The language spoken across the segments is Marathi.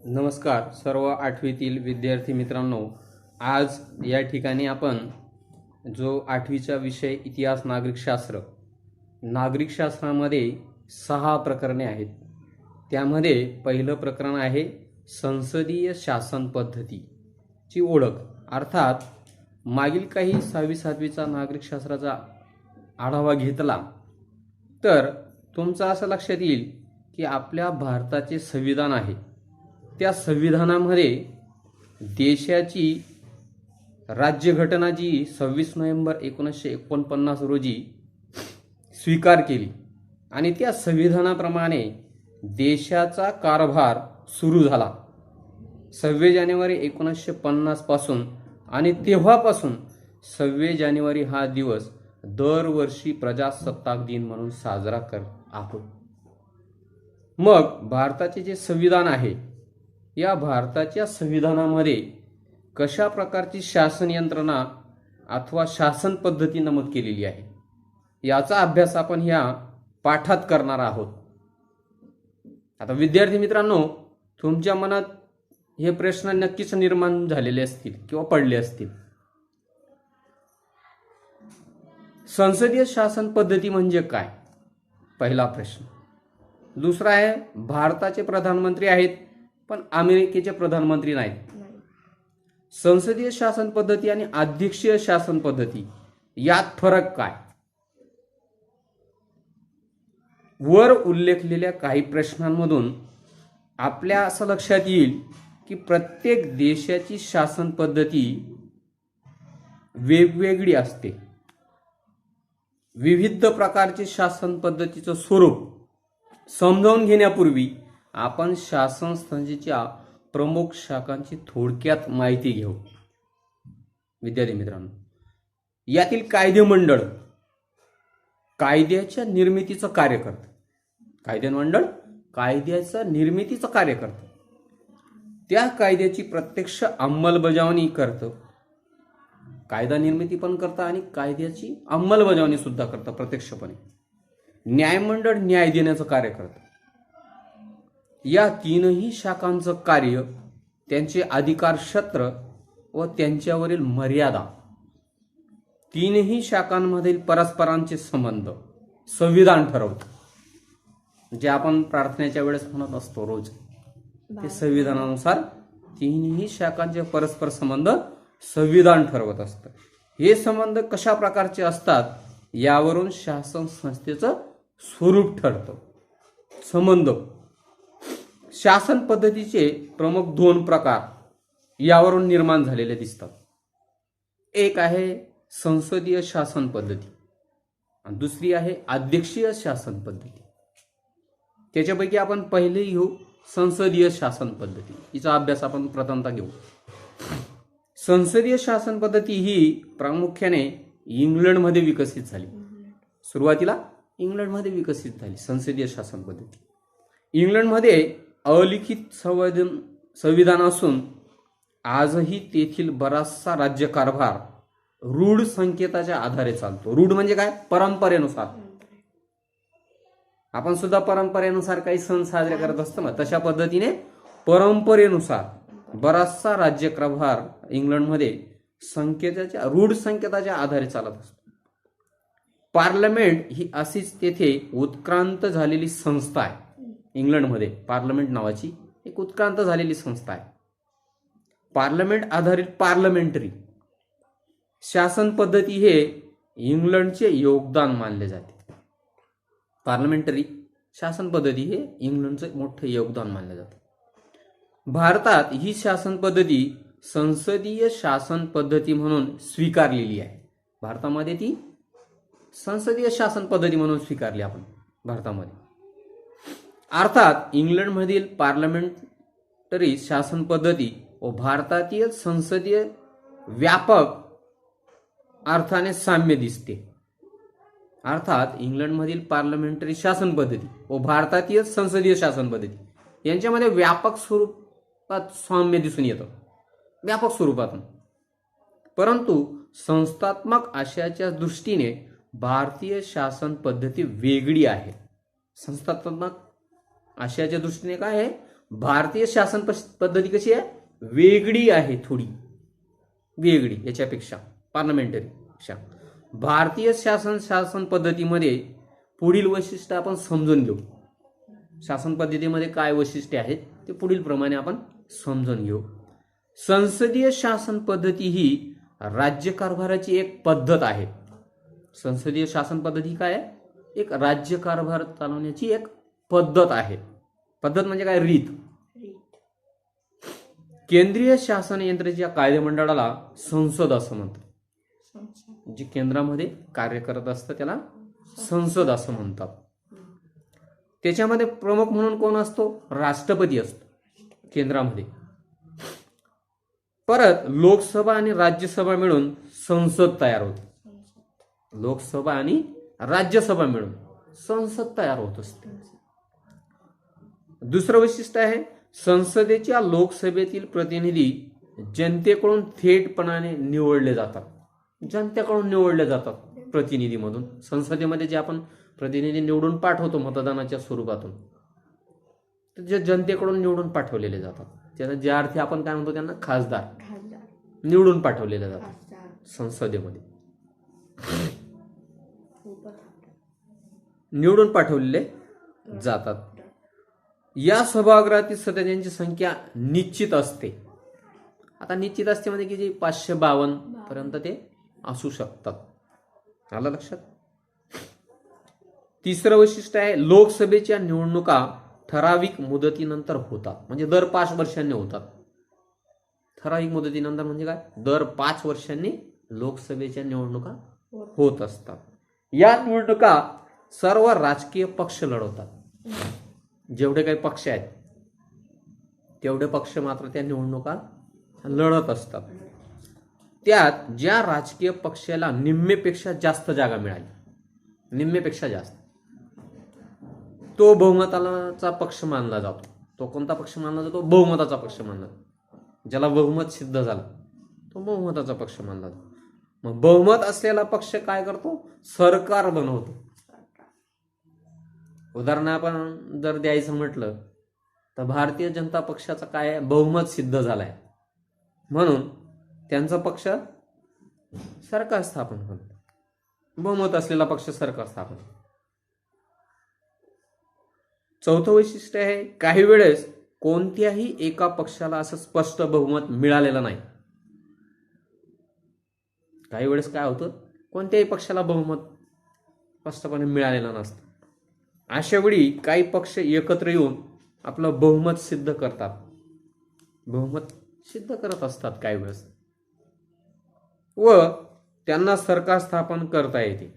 नमस्कार सर्व आठवीतील विद्यार्थी मित्रांनो, आज या ठिकाणी आपण जो आठवीचा विषय इतिहास नागरिकशास्त्रामध्ये 6 प्रकरणे आहेत. त्यामध्ये पहिलं प्रकरण आहे संसदीय शासन पद्धतीची ओळख. अर्थात मागील काही 6वी-7वीचा नागरिकशास्त्राचा आढावा घेतला तर तुमचं असं लक्षात येईल की आपल्या भारताचे संविधान आहे, त्या संविधानामध्ये देशाची राज्यघटना जी 26 नोव्हेंबर 1949 रोजी स्वीकार केली आणि त्या संविधानाप्रमाणे देशाचा कारभार सुरू झाला 26 जानेवारी 1950 पासून. आणि तेव्हापासून 26 जानेवारी हा दिवस दरवर्षी प्रजासत्ताक दिन म्हणून साजरा करत आहोत. मग भारताचे जे संविधान आहे, या भारताच्या संविधानामध्ये कशा प्रकारची शासन यंत्रणा अथवा शासन पद्धती नमूद केलेली आहे, याचा अभ्यास आपण ह्या पाठात करणार आहोत. आता विद्यार्थी मित्रांनो, तुमच्या मनात हे प्रश्न नक्कीच निर्माण झालेले असतील किंवा पडले असतील. संसदीय शासन पद्धती म्हणजे काय, पहिला प्रश्न. दुसरा आहे भारताचे प्रधानमंत्री आहेत पण अमेरिकेचे प्रधानमंत्री नाहीत. संसदीय शासन पद्धती आणि अध्यक्षीय शासन पद्धती यात फरक काय. वर उल्लेखलेल्या काही प्रश्नांमधून आपल्या असं लक्षात येईल की प्रत्येक देशाची शासन पद्धती वेगवेगळी असते. विविध प्रकारचे शासन पद्धतीचं स्वरूप समजावून घेण्यापूर्वी आपण शासन संस्थेच्या प्रमुख शाखांची थोडक्यात माहिती घेऊ. विद्यार्थी मित्रांनो, यातील कायदे मंडळ कायद्याच्या निर्मितीचं कार्य करतं. कायदे मंडळ कायद्याचं निर्मितीचं कार्य करतं. त्या कायद्याची प्रत्यक्ष अंमलबजावणी करतं. कायदा निर्मिती पण करतं आणि कायद्याची अंमलबजावणी सुद्धा करतं प्रत्यक्षपणे. न्यायमंडळ न्याय देण्याचं कार्य करतं. या तीनही शाखांचं कार्य, त्यांचे अधिकार क्षेत्र व त्यांच्यावरील मर्यादा, तीनही शाखांमधील परस्परांचे संबंध संविधान ठरवतं. जे आपण प्रार्थनेच्या वेळेस म्हणत असतो रोज, ते संविधानानुसार तीनही शाखांचे परस्पर संबंध संविधान ठरवत असतं. हे संबंध कशा प्रकारचे असतात यावरून शासन संस्थेचं स्वरूप ठरतं. संबंध शासन पद्धतीचे प्रमुख 2 प्रकार यावरून निर्माण झालेले दिसतात. एक आहे संसदीय शासन पद्धती आणि दुसरी आहे अध्यक्षीय शासन पद्धती. त्याच्यापैकी आपण पहिले घेऊ संसदीय शासन पद्धती. हिचा अभ्यास आपण प्रथमतः घेऊ. संसदीय शासन पद्धती ही प्रामुख्याने इंग्लंडमध्ये विकसित झाली. सुरुवातीला इंग्लंडमध्ये विकसित झाली संसदीय शासन पद्धती. इंग्लंडमध्ये अलिखित संविधान असून आजही तेथील बराचसा राज्यकारभार रूढ संकेताच्या आधारे चालतो. रूढ म्हणजे काय, परंपरेनुसार. आपण सुद्धा परंपरेनुसार काही सण साजरे करत असतो ना, तशा पद्धतीने परंपरेनुसार बराचसा राज्यकारभार इंग्लंडमध्ये रूढ संकेताच्या आधारे चालत असतो. पार्लमेंट ही अशीच तेथे उत्क्रांत झालेली संस्था आहे. इंग्लंडमध्ये पार्लमेंट नावाची एक उत्क्रांत झालेली संस्था आहे. पार्लमेंट आधारित पार्लमेंटरी शासन पद्धती हे इंग्लंडचे योगदान मानले जाते. पार्लमेंटरी शासन पद्धती हे इंग्लंडचं मोठं योगदान मानले जाते. भारतात ही शासन पद्धती संसदीय शासन पद्धती म्हणून स्वीकारलेली आहे. भारतामध्ये ती संसदीय शासन पद्धती म्हणून स्वीकारली आपण भारतामध्ये. अर्थात इंग्लंडमधील पार्लमेंटरी शासन पद्धती व भारतातील संसदीय व्यापक अर्थाने साम्य दिसते. अर्थात इंग्लंडमधील पार्लमेंटरी शासन पद्धती व भारतातील संसदीय शासन पद्धती यांच्यामध्ये व्यापक स्वरूपात साम्य दिसून येतं, व्यापक स्वरूपातून. परंतु संस्थात्मक आशयाच्या दृष्टीने भारतीय शासन पद्धती वेगळी आहे. संस्थात्मक आशयाच्या दृष्टीने काय आहे, भारतीय शासन पद्धती कशी आहे, वेगळी आहे, थोडी वेगळी याच्यापेक्षा, पार्लमेंटरी पेक्षा. भारतीय शासन पद्धतीमध्ये पुढील वैशिष्ट्य आपण समजून घेऊ. शासन पद्धतीमध्ये काय वैशिष्ट्ये आहेत ते पुढील प्रमाणे आपण समजून घेऊ. संसदीय शासन पद्धती ही राज्यकारभाराची एक पद्धत आहे. संसदीय शासन पद्धती काय आहे, एक राज्यकारभार चालवण्याची एक पद्धत आहे. पद्धत म्हणजे काय, रीत. केंद्रीय शासन यंत्रणेच्या कायदेमंडळाला संसद असं म्हणतात. जे केंद्रामध्ये कार्य करत असतं त्याला संसद असं म्हणतात. त्याच्यामध्ये प्रमुख म्हणून कोण असतो, राष्ट्रपती असतो केंद्रामध्ये. परत लोकसभा आणि राज्यसभा मिळून संसद तयार होते. लोकसभा आणि राज्यसभा मिळून संसद तयार होत असते. दुसरं वैशिष्ट्य आहे, संसदेच्या लोकसभेतील प्रतिनिधी जनतेकडून थेटपणाने निवडले जातात. जनतेकडून निवडले जातात प्रतिनिधीमधून. संसदेमध्ये जे आपण प्रतिनिधी निवडून पाठवतो मतदानाच्या स्वरूपातून, तर जे जनतेकडून निवडून पाठवलेले जातात, त्यांना ज्या अर्थी आपण काय म्हणतो त्यांना खासदार निवडून पाठवलेले जातात संसदेमध्ये. निवडून पाठवलेले जातात. या सभागृहातील सदस्यांची संख्या निश्चित असते. आता निश्चित असते म्हणजे की 552 पर्यंत ते असू शकतात. आलं लक्षात. तिसरं वैशिष्ट्य आहे, लोकसभेच्या निवडणुका ठराविक मुदतीनंतर होतात. म्हणजे दर 5 वर्षांनी होतात. ठराविक मुदतीनंतर म्हणजे काय, दर 5 वर्षांनी लोकसभेच्या निवडणुका होत असतात. या निवडणुका सर्व राजकीय पक्ष लढवतात. जेवढे काही पक्ष आहेत तेवढे पक्ष मात्र त्या निवडणुका लढत असतात. त्यात ज्या राजकीय पक्षाला निम्मेपेक्षा जास्त जागा मिळाली, निम्मेपेक्षा जास्त, तो बहुमताचा पक्ष मानला जातो. तो कोणता पक्ष मानला जातो, बहुमताचा पक्ष मानला जातो. ज्याला बहुमत सिद्ध झालं तो बहुमताचा पक्ष मानला जातो. मग बहुमत असलेला पक्ष काय करतो, सरकार बनवतो. उदाहरण आपण जर द्यायचं म्हटलं तर भारतीय जनता पक्षाचा काय आहे, बहुमत सिद्ध झालाय म्हणून त्यांचा पक्ष सरकार स्थापन करतो. बहुमत असलेला पक्ष सरकार स्थापन. चौथं वैशिष्ट्य आहे, काही वेळेस कोणत्याही एका पक्षाला असं स्पष्ट बहुमत मिळालेलं नाही. काही वेळेस काय होतं, कोणत्याही पक्षाला बहुमत स्पष्टपणे मिळालेलं नसतं. अशा वेळी काही पक्ष एकत्र येऊन आपलं बहुमत सिद्ध करतात. बहुमत सिद्ध करत असतात काही वेळेस व त्यांना सरकार स्थापन करता येते.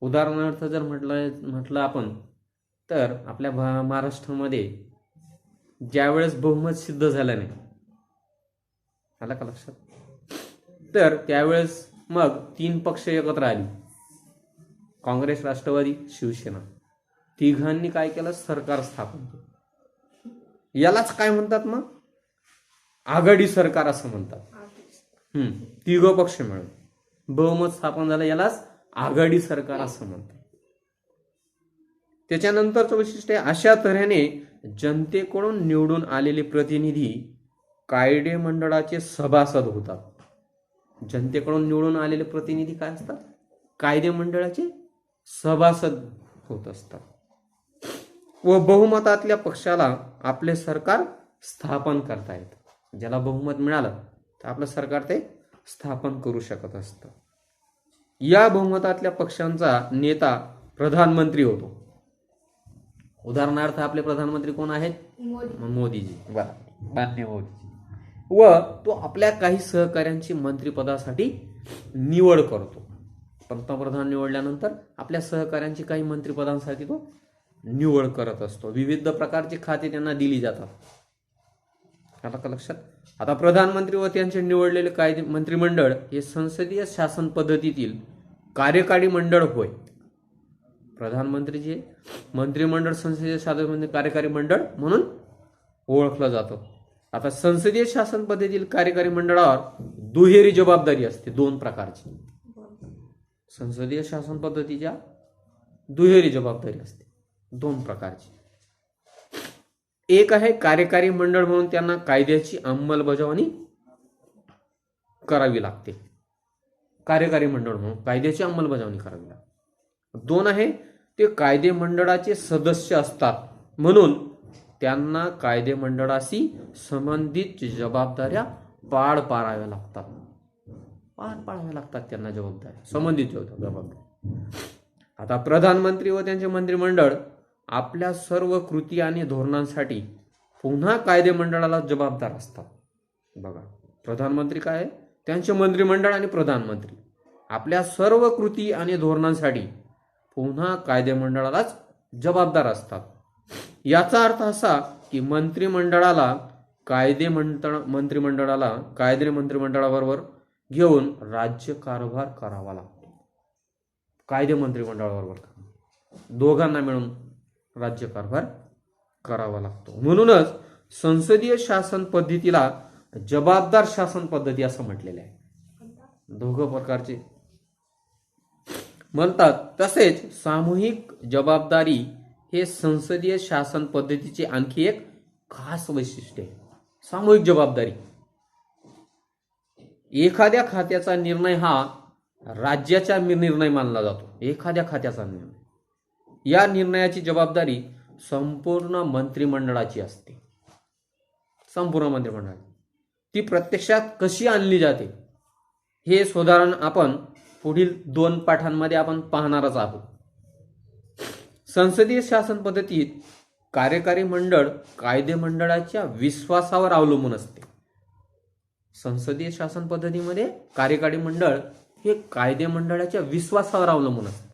उदाहरणार्थ जर म्हटलं आपण तर आपल्या महाराष्ट्रामध्ये ज्यावेळेस बहुमत सिद्ध झालं नाही, आलं का लक्षात, तर त्यावेळेस मग 3 पक्ष एकत्र आली, काँग्रेस, राष्ट्रवादी, शिवसेना. तिघांनी काय केलं, सरकार स्थापन केलं. यालाच काय म्हणतात, मग आघाडी सरकार असं म्हणतात. तिघ पक्ष मिळून बहुमत स्थापन झालं, यालाच आघाडी सरकार असं म्हणतात. त्याच्यानंतरचं वैशिष्ट्य, अशा तऱ्हेने जनतेकडून निवडून आलेले प्रतिनिधी कायदे मंडळाचे सभासद होतात. जनतेकडून निवडून आलेले प्रतिनिधी काय असतात, कायदे मंडळाचे सभासद होत असतात. व बहुमतातल्या पक्षाला आपले सरकार स्थापन करता येतं. ज्याला बहुमत मिळालं तर आपलं सरकार ते स्थापन करू शकत असतं. या बहुमतातल्या पक्षांचा नेता प्रधानमंत्री होतो. उदाहरणार्थ आपले प्रधानमंत्री कोण आहेत, मोदीजी, माननीय मोदीजी. व तो आपल्या काही सहकाऱ्यांची मंत्रिपदासाठी निवड करतो. पंतप्रधान निवडल्यानंतर आपल्या सहकाऱ्यांची काही मंत्रिपदांसाठी तो निवड करत असतो. विविध प्रकारची खाते त्यांना दिली जातात. आलं का लक्षात. आता प्रधानमंत्री व त्यांचे निवडलेले कायदे मंत्रिमंडळ हे संसदीय शासन पद्धतीतील कार्यकारी मंडळ होय. प्रधानमंत्रीचे मंत्रिमंडळ संसदीय शासन कार्यकारी मंडळ म्हणून ओळखलं जातं. आता संसदीय शासन पद्धतीतील कार्यकारी मंडळावर दुहेरी जबाबदारी असते, 2 प्रकारची. संसदीय शासन पद्धतीच्या दुहेरी जबाबदारी असते, 2 प्रकारची. एक आहे कार्यकारी मंडळ म्हणून त्यांना कायद्याची अंमलबजावणी करावी लागते. कार्यकारी मंडळ म्हणून कायद्याची अंमलबजावणी करावी लागते. 2 आहे ते कायदे मंडळाचे सदस्य असतात म्हणून त्यांना कायदे मंडळाशी संबंधित जबाबदाऱ्या पार पाडाव्या लागतात. त्यांना जबाबदाऱ्या संबंधित जबाबदाऱ्या. आता प्रधानमंत्री व त्यांचे मंत्रिमंडळ आपल्या सर्व कृती आणि धोरणांसाठी पुन्हा कायदे मंडळाला जबाबदार असतात. बघा, प्रधानमंत्री काय आहे, त्यांचे मंत्रिमंडळ आणि प्रधानमंत्री आपल्या सर्व कृती आणि धोरणांसाठी पुन्हा कायदे मंडळालाच जबाबदार असतात. याचा अर्थ असा की मंत्रिमंडळाला कायदे मंत्रिमंडळाबरोबर घेऊन राज्यकारभार करावा लागतो. कायदे मंत्रिमंडळाबरोबर दोघांना मिळून राज्यकारभार करावा लागतो. म्हणूनच संसदीय शासन पद्धतीला जबाबदार शासन पद्धती असं म्हटलेलं आहे. दोघं प्रकारचे म्हणतात. तसेच सामूहिक जबाबदारी हे संसदीय शासन पद्धतीचे आणखी एक खास वैशिष्ट्य आहे. सामूहिक जबाबदारी. एखाद्या खात्याचा निर्णय हा राज्याचा निर्णय मानला जातो. एखाद्या खात्याचा निर्णय, या निर्णयाची जबाबदारी संपूर्ण मंत्रिमंडळाची असते. संपूर्ण मंत्रिमंडळाची. ती प्रत्यक्षात कशी आणली जाते हे सुधारण आपण पुढील 2 पाठांमध्ये आपण पाहणारच आहोत. संसदीय शासन पद्धतीत कार्यकारी मंडळ कायदे मंडळाच्या विश्वासावर अवलंबून असते. संसदीय शासन पद्धतीमध्ये कार्यकारी मंडळ हे कायदे मंडळाच्या विश्वासावर अवलंबून असते.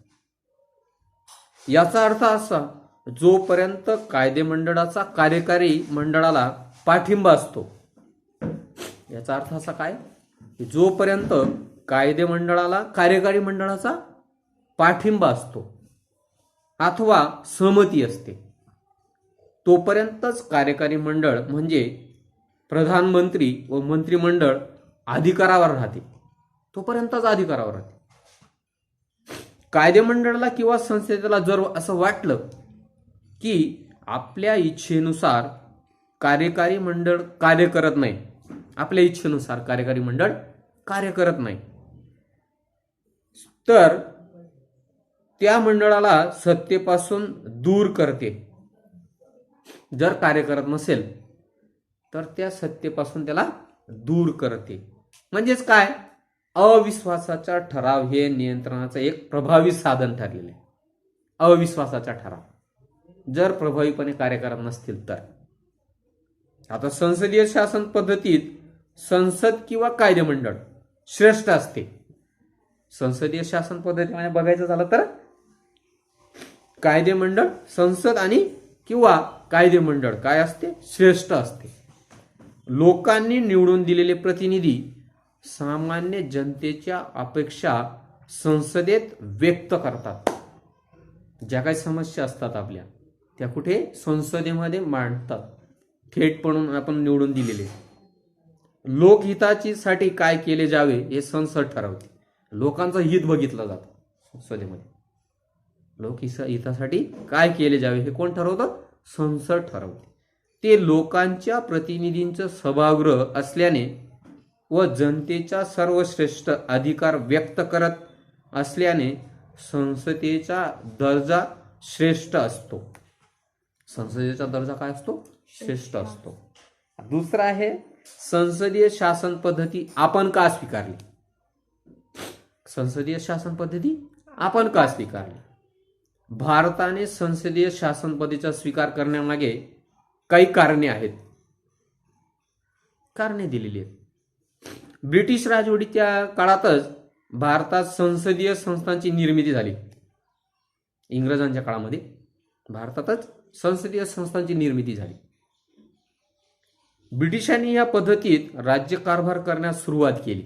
याचा अर्थ असा, जोपर्यंत कायदे मंडळाचा कार्यकारी मंडळाला पाठिंबा असतो, याचा अर्थ असा काय, जोपर्यंत कायदे मंडळाला कार्यकारी मंडळाचा पाठिंबा असतो अथवा सहमती असते, तोपर्यंतच कार्यकारी मंडळ म्हणजे प्रधानमंत्री व मंत्रिमंडळ अधिकारावर राहते. तोपर्यंतच अधिकारावर राहते. कायदे मंडळाला किंवा संसदेला जर असं वाटलं की आपल्या इच्छेनुसार कार्यकारी मंडळ कार्य करत नाही, आपल्या इच्छेनुसार कार्यकारी मंडळ कार्य करत नाही, तर त्या मंडळाला सत्तेपासून दूर करते. जर कार्य करत नसेल तर त्या सत्तेपासून त्याला दूर करते. म्हणजेच काय, अविश्वासाचा ठराव हे नियंत्रणाचं एक प्रभावी साधन ठरलेलं आहे. अविश्वासाचा ठराव जर प्रभावीपणे कार्य करत नसतील तर. आता संसदीय शासन पद्धतीत संसद किंवा कायदे मंडळ श्रेष्ठ असते. संसदीय शासन पद्धतीमध्ये बघायचं झालं तर कायदे मंडळ, संसद आणि किंवा कायदे मंडळ काय असते, श्रेष्ठ असते. लोकांनी निवडून दिलेले प्रतिनिधी सामान्य जनतेच्या अपेक्षा संसदेत व्यक्त करतात. ज्या काही समस्या असतात आपल्या, त्या कुठे संसदेमध्ये मांडतात. थेटपणून आपण निवडून दिलेले. लोकहिताची साठी काय केले जावे हे संसद ठरवते. लोकांचं हित बघितलं जातं संसदेमध्ये. लोकहितासाठी काय केले जावे हे कोण ठरवतं, संसद ठरवते. ते लोकांच्या प्रतिनिधींचं सभागृह असल्याने व जनतेचा सर्वश्रेष्ठ अधिकार व्यक्त करत असल्याने संसदेचा दर्जा श्रेष्ठ असतो. संसदेचा दर्जा काय असतो, श्रेष्ठ असतो. दुसरा आहे संसदीय शासन पद्धती आपण का स्वीकारली. संसदीय शासन पद्धती आपण का स्वीकारली. भारताने संसदीय शासन पद्धतीचा स्वीकार करण्यामागे काही कारणे आहेत. कारणे दिलेली आहेत. ब्रिटिश राजवटीच्या काळातच भारतात संसदीय संस्थांची निर्मिती झाली. इंग्रजांच्या काळामध्ये भारतातच संसदीय संस्थांची निर्मिती झाली. ब्रिटिशांनी या पद्धतीत राज्यकारभार करण्यास सुरुवात केली.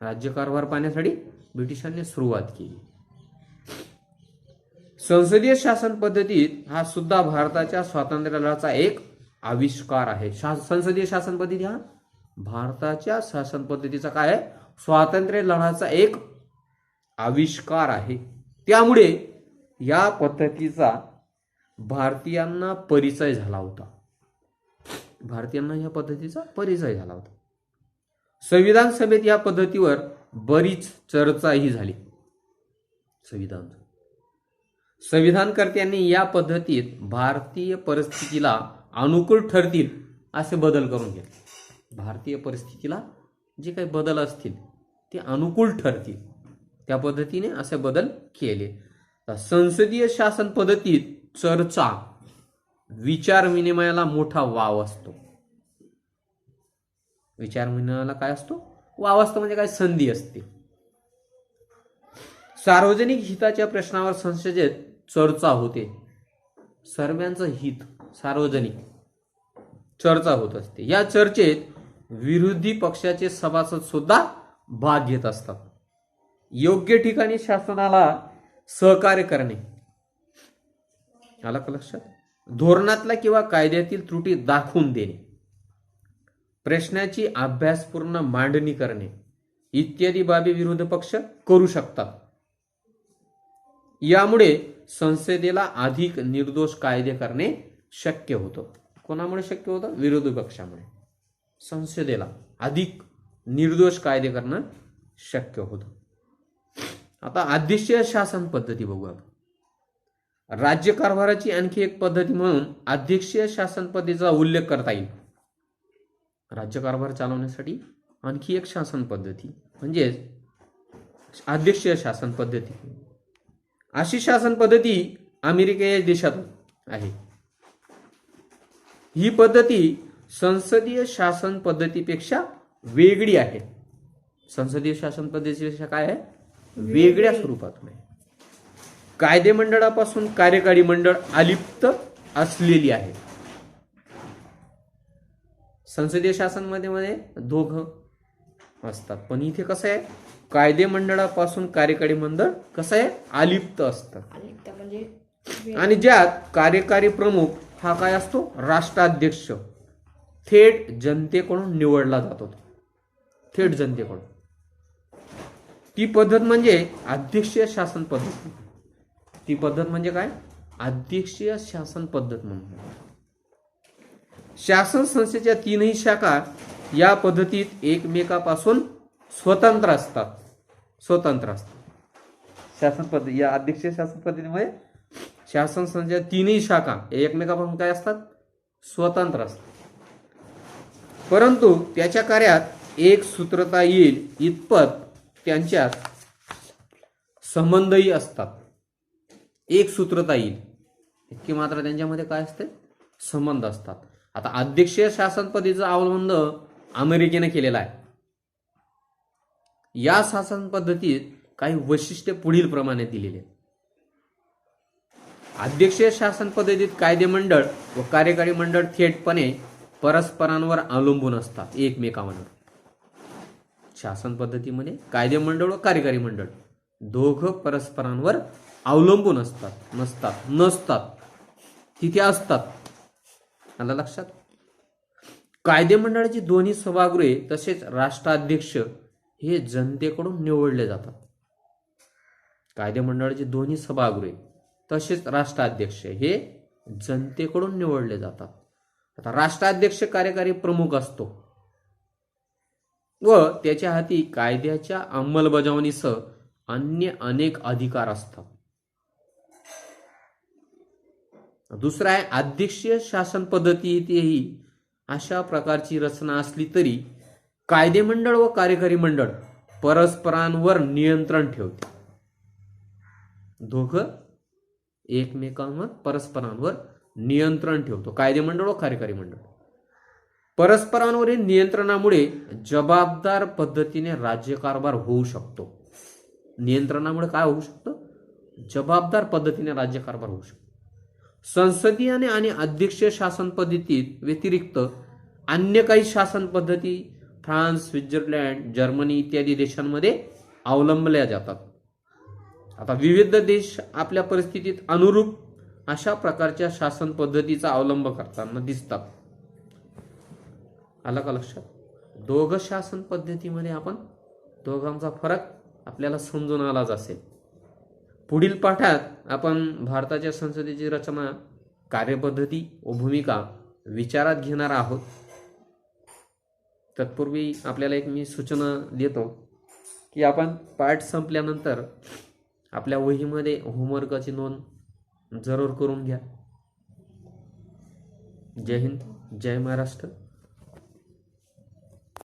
राज्यकारभार पाहण्यासाठी ब्रिटिशांनी सुरुवात केली. संसदीय शासन पद्धतीत हा सुद्धा भारताच्या स्वातंत्र्य लढ्याचा एक आविष्कार आहे. संसदीय शासन पद्धती हा भारताच्या शासन पद्धतीचा काय आहे, स्वातंत्र्य लढ्याचा एक आविष्कार आहे. त्यामुळे या पद्धतीचा भारतीयांना परिचय झाला होता. भारतीयांना या पद्धतीचा परिचय झाला होता. संविधान सभेत या पद्धतीवर बरीच चर्चाही झाली. संविधानकर्त्यांनी या पद्धतीत भारतीय परिस्थितीला अनुकूल ठरतील असे बदल करून घेतले. भारतीय परिस्थितीला जे काही बदल असतील ते अनुकूल ठरतील त्या पद्धतीने असे बदल केले. संसदीय शासन पद्धतीत चर्चा, विचार विनिमयाला मोठा वाव असतो. विचार विनिमयाला काय असतो? वाव असतो म्हणजे काय? संधी असते. सार्वजनिक हिताच्या प्रश्नावर संसदेत चर्चा होते. सर्वांचं हित, सार्वजनिक चर्चा होत असते. या चर्चेत विरोधी पक्षाचे सभासद सुद्धा भाग घेत असतात. योग्य ठिकाणी शासनाला सहकार्य करणे, आलं का लक्षात? धोरणातला किंवा कायद्यातील त्रुटी दाखवून देणे, प्रश्नाची अभ्यासपूर्ण मांडणी करणे इत्यादी बाबी विरोधी पक्ष करू शकतात. यामुळे संसदेला अधिक निर्दोष कायदे करणे शक्य होतं. कोणामुळे शक्य होतं? विरोधी पक्षामुळे संसदेला अधिक निर्दोष कायदे करणं शक्य होतं. आता अध्यक्षीय शासन पद्धती बघू आपण. राज्यकारभाराची आणखी एक पद्धती म्हणून अध्यक्षीय शासन पद्धतीचा उल्लेख करता येईल. राज्यकारभार चालवण्यासाठी आणखी एक शासन पद्धती म्हणजेच अध्यक्षीय शासन पद्धती. अशी शासन पद्धती अमेरिका या देशात आहे. ही पद्धती संसदीय शासन पद्धतीपेक्षा वेगळी आहे. संसदीय शासन पद्धतीपेक्षा काय आहे? वेगळ्या स्वरूपातून आहे. कायदे मंडळापासून कार्यकारी मंडळ अलिप्त असलेली आहे. संसदीय शासनमध्ये दोघं असतात, पण इथे कसं आहे? कायदे मंडळापासून कार्यकारी मंडळ कसं आहे? अलिप्त असतं. आणि ज्यात कार्यकारी प्रमुख हा काय असतो? राष्ट्राध्यक्ष थेट जनतेकडून निवडला जातो. थेट जनतेकडून. ती पद्धत म्हणजे अध्यक्षीय शासन पद्धती. ती पद्धत म्हणजे काय? अध्यक्षीय शासन पद्धत म्हणून. शासन संस्थेच्या तीनही शाखा या पद्धतीत एकमेकापासून स्वतंत्र असतात. शासन पद्धती या अध्यक्षीय शासन पद्धतीमुळे शासन संस्थेच्या तीनही शाखा एकमेकापासून काय असतात? स्वतंत्र असतात. परंतु त्याच्या कार्यात एक सूत्रता येईल इतपत त्यांच्यात संबंधही असतात. एक सूत्रता येईल इतकी मात्र त्यांच्यामध्ये काय असते? संबंध असतात. आता अध्यक्षीय शासन पद्धतीचा अवलंब अमेरिकेने केलेला आहे. या शासन पद्धतीत काही वैशिष्ट्ये पुढील प्रमाणे दिलेली आहेत. अध्यक्षीय शासन पद्धतीत कायदे मंडळ व कार्यकारी मंडळ थेटपणे परस्परांवर अवलंबून असतात एकमेकांवर. शासन पद्धतीमध्ये कायदे मंडळ व कार्यकारी मंडळ दोघं परस्परांवर अवलंबून नसतात. तिथे असतात. आलं लक्षात? कायदे मंडळाची दोन्ही सभागृहे तसेच राष्ट्राध्यक्ष हे जनतेकडून निवडले जातात. कायदे मंडळाची दोन्ही सभागृहे तसेच राष्ट्राध्यक्ष हे जनतेकडून निवडले जातात. आता राष्ट्राध्यक्ष कार्यकारी प्रमुख असतो व त्याच्या हाती कायद्याच्या अंमलबजावणीसह अन्य अनेक अधिकार असतात. दुसरा आहे अध्यक्षीय शासन पद्धतीतही अशा प्रकारची रचना असली तरी कायदे मंडळ व कार्यकारी मंडळ परस्परांवर नियंत्रण ठेवते. दोघं एकमेकांवर परस्परांवर नियंत्रण ठेवतो. कायदे मंडळ व कार्यकारी मंडळ परस्परांवरील नियंत्रणामुळे जबाबदार पद्धतीने राज्यकारभार होऊ शकतो. नियंत्रणामुळे काय होऊ शकतं? जबाबदार पद्धतीने राज्यकारभार होऊ शकतो. संसदीय आणि अध्यक्षीय शासन पद्धतीत व्यतिरिक्त अन्य काही शासन पद्धती फ्रान्स, स्वित्झर्लंड, जर्मनी इत्यादी देशांमध्ये अवलंबल्या जातात. आता विविध देश आपल्या परिस्थितीत अनुरूप अशा प्रकारच्या शासन पद्धतीचा अवलंब करताना दिसतात. आलं का लक्षात? दोघं शासन पद्धतीमध्ये आपण दोघांचा फरक आपल्याला समजून आलाच असेल. पुढील पाठात आपण भारताच्या संसदेची रचना, कार्यपद्धती व भूमिका विचारात घेणार आहोत. तत्पूर्वी आपल्याला एक मी सूचना देतो की आपण पाठ संपल्यानंतर आपल्या वहीमध्ये होमवर्कची नोंद जरूर करून घ्या. जय हिंद, जय महाराष्ट्र.